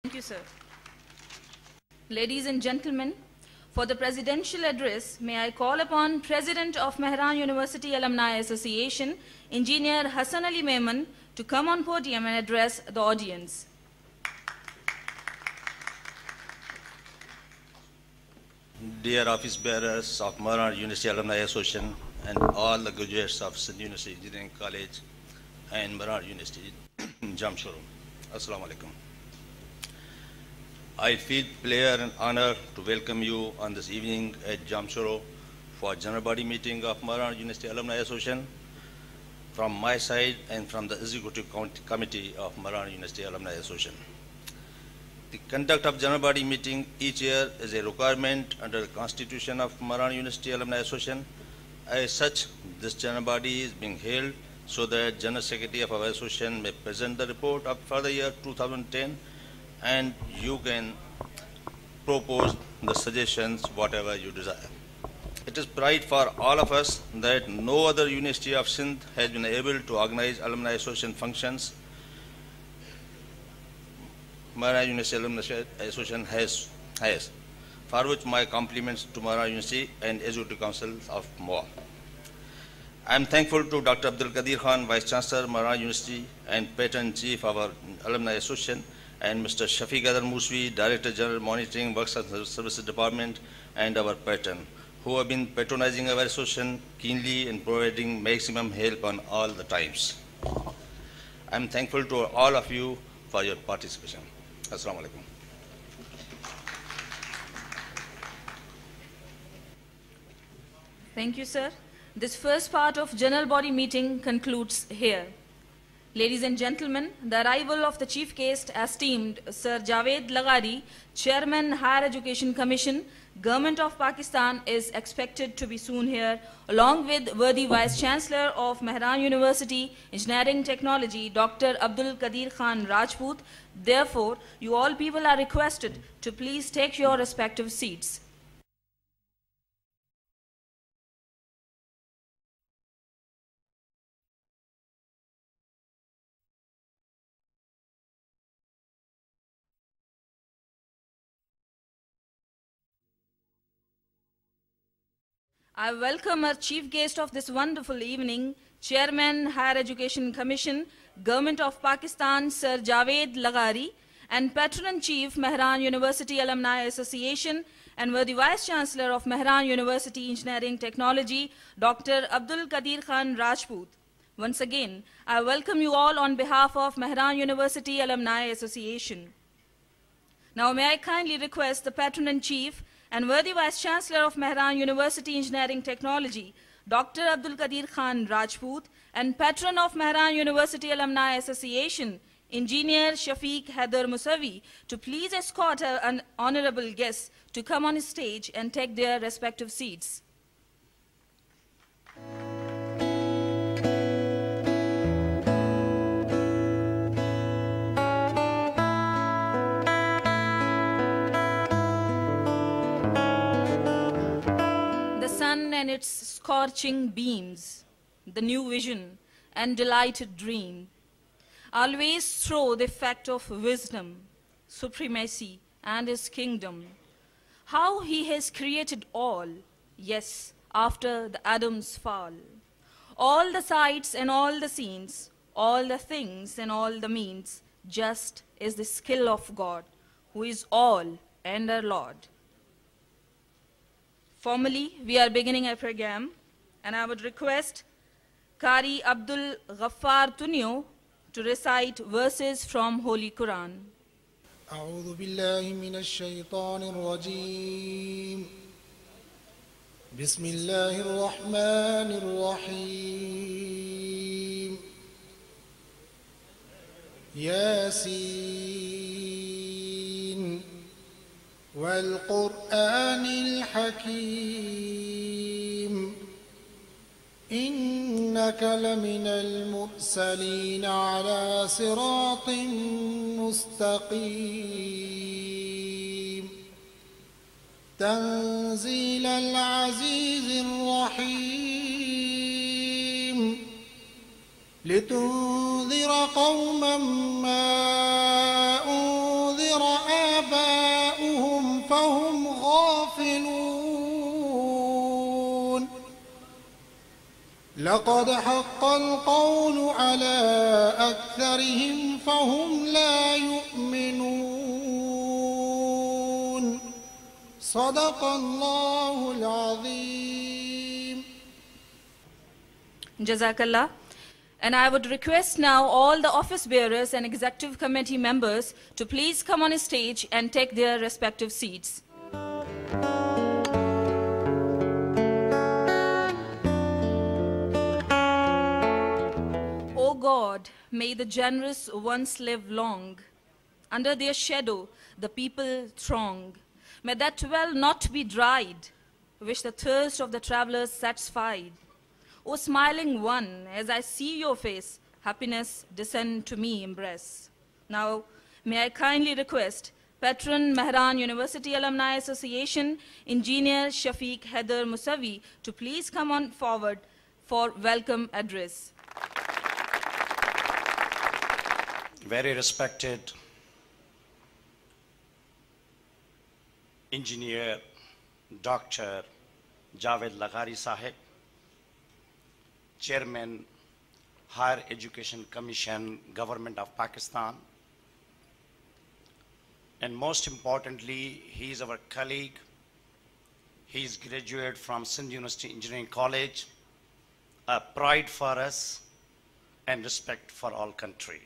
Thank you, sir. Ladies and gentlemen, for the presidential address, may I call upon President of Mehran University Alumni Association, Engineer Hassan Ali Memon, to come on podium and address the audience. Dear office bearers of Mehran University Alumni Association and all the graduates of Sindh University Engineering College and Mehran University, Jamshoro. Assalamu alaikum. I feel pleasure and honor to welcome you on this evening at Jamshoro for general body meeting of Mehran University Alumni Association from my side and from the Executive Committee of Mehran University Alumni Association. The conduct of general body meeting each year is a requirement under the Constitution of Mehran University Alumni Association. As such, this general body is being held so that General Secretary of our association may present the report of for the year 2010 and you can propose the suggestions whatever you desire. It is pride for all of us that no other university of Sindh has been able to organize alumni association functions. Mehran University Alumni Association has, for which my compliments to Mehran University and Executive Council of MOA. I am thankful to Dr. Abdul Qadir Khan, Vice Chancellor, Mehran University, and Patron Chief of our Alumni Association, and Mr. Shafiq Adar Muswi, Director General Monitoring Works and Services Department, and our patron, who have been patronizing our association keenly and providing maximum help on all the times. I am thankful to all of you for your participation. Assalamu alaikum. Thank you, sir. This first part of general body meeting concludes here. Ladies and gentlemen, the arrival of the chief guest, esteemed Sir Javed Laghari, Chairman, Higher Education Commission, Government of Pakistan, is expected to be soon here, along with worthy Vice Chancellor of Mehran University Engineering Technology, Dr. Abdul Qadir Khan Rajput. Therefore, you all people are requested to please take your respective seats. I welcome our chief guest of this wonderful evening, Chairman, Higher Education Commission, Government of Pakistan, Sir Javed Laghari, and Patron Chief, Mehran University Alumni Association, and worthy Vice Chancellor of Mehran University Engineering Technology, Dr. Abdul Qadir Khan Rajput. Once again, I welcome you all on behalf of Mehran University Alumni Association. Now may I kindly request the Patron Chief and worthy Vice Chancellor of Mehran University Engineering Technology, Dr. Abdul Qadir Khan Rajput, and Patron of Mehran University Alumni Association, Engineer Shafiq Haider Musavi, to please escort an honorable guest to come on stage and take their respective seats. And its scorching beams, the new vision and delighted dream, always throw the fact of wisdom, supremacy, and his kingdom. How he has created all, yes, after the Adam's fall. All the sights and all the scenes, all the things and all the means, just is the skill of God, who is all and our Lord. Formally, we are beginning our program, and I would request Qari Abdul Ghaffar Tunio to recite verses from Holy Quran. أعوذ بالله من الشيطان الرجيم بسم الله الرحمن الرحيم ياسين والقرآن الحكيم إنك لمن المرسلين على صراط مستقيم تنزيل العزيز الرحيم لتنذر قوما ما أنذر آباؤهم فهم غافلون لقد حق القول على أكثرهم فهم لا يؤمنون صدق الله العظيم. Jazakallah. And I would request now all the office bearers and executive committee members to please come on stage and take their respective seats. O God, may the generous ones live long. Under their shadow, the people throng. May that well not be dried, which the thirst of the travelers satisfied. O smiling one, as I see your face, happiness descend to me embrace. Now, may I kindly request Patron Mehran University Alumni Association Engineer Shafiq Haider Musavi to please come on forward for welcome address. Very respected Engineer Dr. Javed Laghari Sahib, Chairman, Higher Education Commission, Government of Pakistan. And most importantly, he is our colleague. He is graduate from Sindh University Engineering College, a pride for us and respect for all country.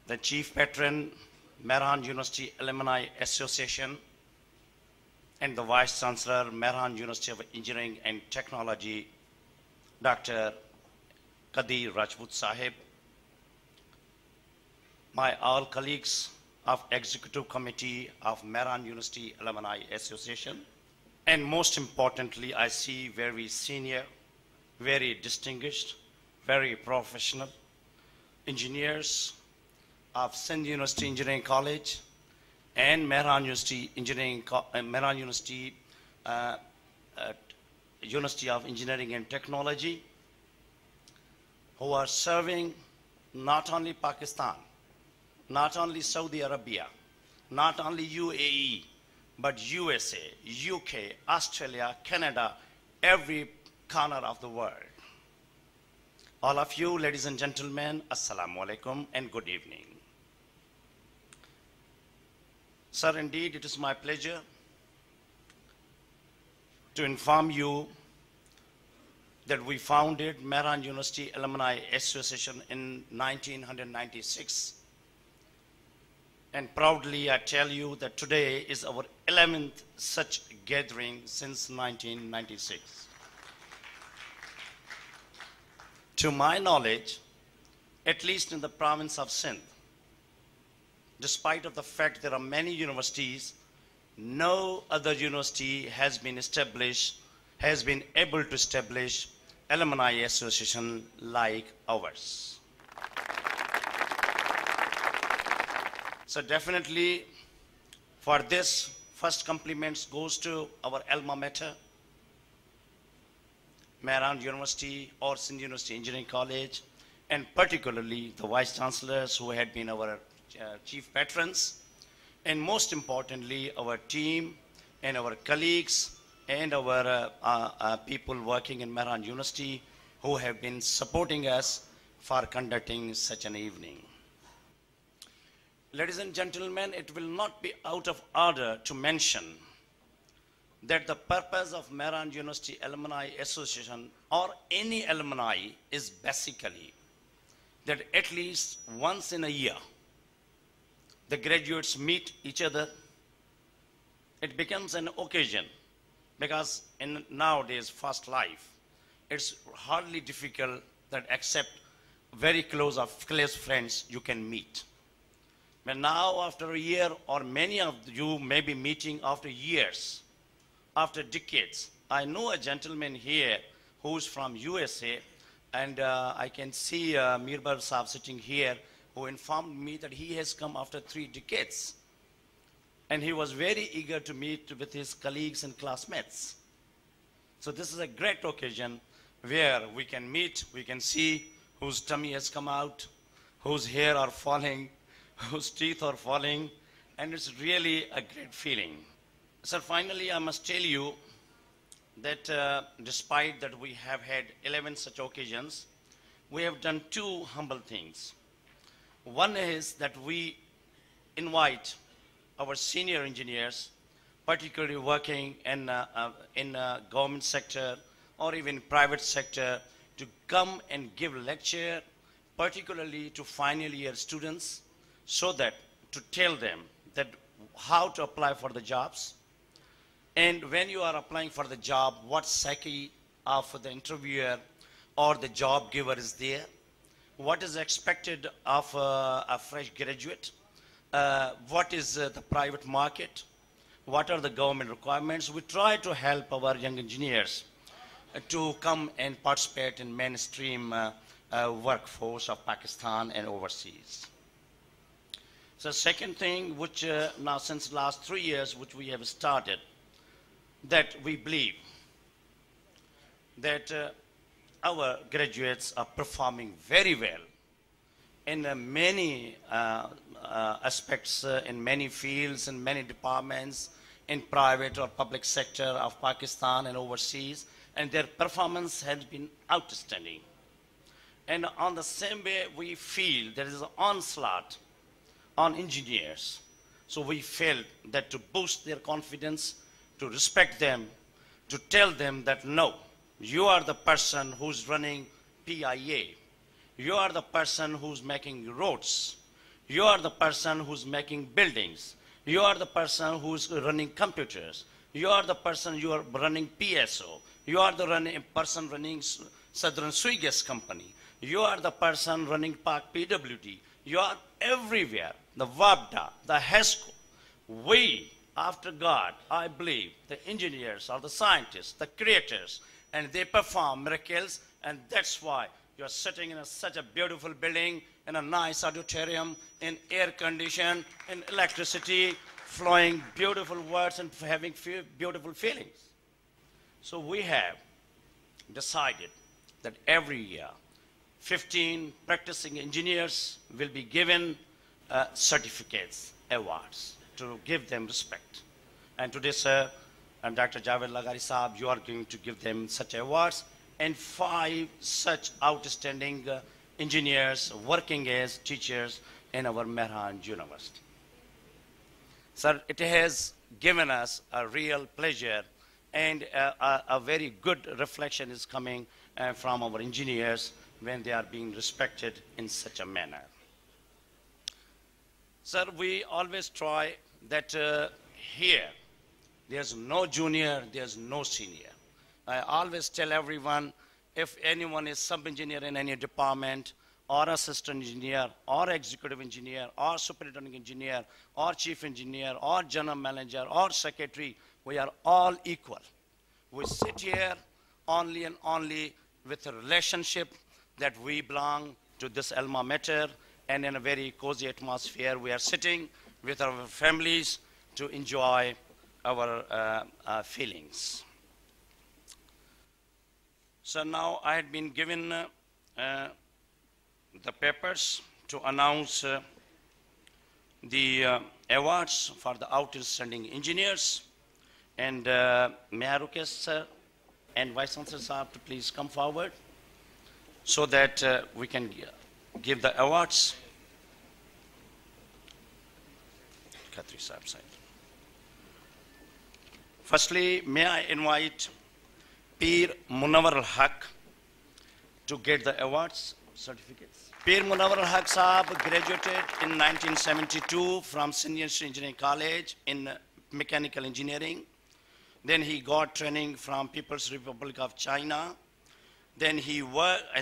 The Chief Patron, Mehran University Alumni Association, and the Vice Chancellor, Mehran University of Engineering and Technology, Dr. Qadir Rajput Sahib, my all colleagues of Executive Committee of Mehran University Alumni Association, and most importantly, I see very senior, very distinguished, very professional engineers of Sindh University Engineering College and Mehran University University of Engineering and Technology, who are serving not only Pakistan, not only Saudi Arabia, not only UAE, but USA, UK, Australia, Canada, every corner of the world. All of you, ladies and gentlemen, Assalamu alaikum and good evening. Sir, indeed, it is my pleasure to inform you that we founded Mehran University Alumni Association in 1996. And proudly I tell you that today is our 11th such gathering since 1996. To my knowledge, at least in the province of Sindh, despite of the fact there are many universities, no other university has been able to establish alumni association like ours. So definitely for this, first compliments goes to our alma mater, Mehran University or Sindh University Engineering College, and particularly the Vice Chancellors who had been our chief patrons, and most importantly our team and our colleagues and our people working in Mehran University who have been supporting us for conducting such an evening. Ladies and gentlemen, it will not be out of order to mention that the purpose of Mehran University Alumni Association or any alumni is basically that at least once in a year the graduates meet each other. It becomes an occasion because in nowadays fast life, it's hardly difficult that except very close friends you can meet. But now after a year, or many of you may be meeting after years, after decades. I know a gentleman here who's from USA, and I can see Mirbal Saab sitting here, who informed me that he has come after 3 decades. And he was very eager to meet with his colleagues and classmates. So this is a great occasion where we can meet, we can see whose tummy has come out, whose hair are falling, whose teeth are falling, and it's really a great feeling. So finally, I must tell you that despite that we have had 11 such occasions, we have done two humble things. One is that we invite our senior engineers, particularly working in government sector or even private sector, to come and give lecture, particularly to final year students, so that to tell them that how to apply for the jobs. And when you are applying for the job, what psyche of the interviewer or the job giver is there? What is expected of a fresh graduate? What is the private market? What are the government requirements? We try to help our young engineers to come and participate in mainstream workforce of Pakistan and overseas. So second thing, which now since last 3 years, which we have started, that we believe that our graduates are performing very well in many aspects, in many fields, in many departments, in private or public sector of Pakistan and overseas, and their performance has been outstanding. And on the same way, we feel there is an onslaught on engineers. So we felt that to boost their confidence, to respect them, to tell them that no, you are the person who's running PIA. You are the person who's making roads. You are the person who's making buildings. You are the person who's running computers. You are the person you are running PSO. You are the person running Southern Suigas Company. You are the person running Park PWD. You are everywhere. The WAPDA, the HESCO. We, after God, I believe the engineers are the scientists, the creators, and they perform miracles, and that's why you're sitting in such a beautiful building, in a nice auditorium, in air condition, in electricity, flowing beautiful words and having beautiful feelings. So we have decided that every year, 15 practicing engineers will be given certificates, awards, to give them respect. And today, sir, and Dr. Javed Laghari Saab, you are going to give them such awards, and 5 such outstanding engineers working as teachers in our Mehran University. Sir, it has given us a real pleasure, and a very good reflection is coming from our engineers when they are being respected in such a manner. Sir, we always try that here, there's no junior, there's no senior. I always tell everyone, if anyone is sub-engineer in any department, or assistant engineer, or executive engineer, or superintendent engineer, or chief engineer, or general manager, or secretary, we are all equal. We sit here only and only with a relationship that we belong to this alma mater, and in a very cozy atmosphere, we are sitting with our families to enjoy our feelings. So now I had been given the papers to announce the awards for the outstanding engineers. And may I request, sir, and Vice Chancellor Saab to please come forward so that we can give the awards. Khatri Saab side. Firstly, may I invite Peer Munawar al-Haq to get the awards certificates. Peer Munawar al-Haq Saab graduated in 1972 from Senior Engineering College in Mechanical Engineering. Then he got training from People's Republic of China. Then he worked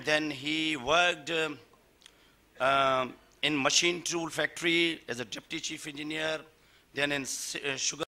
in machine tool factory as a deputy chief engineer. Then in sugar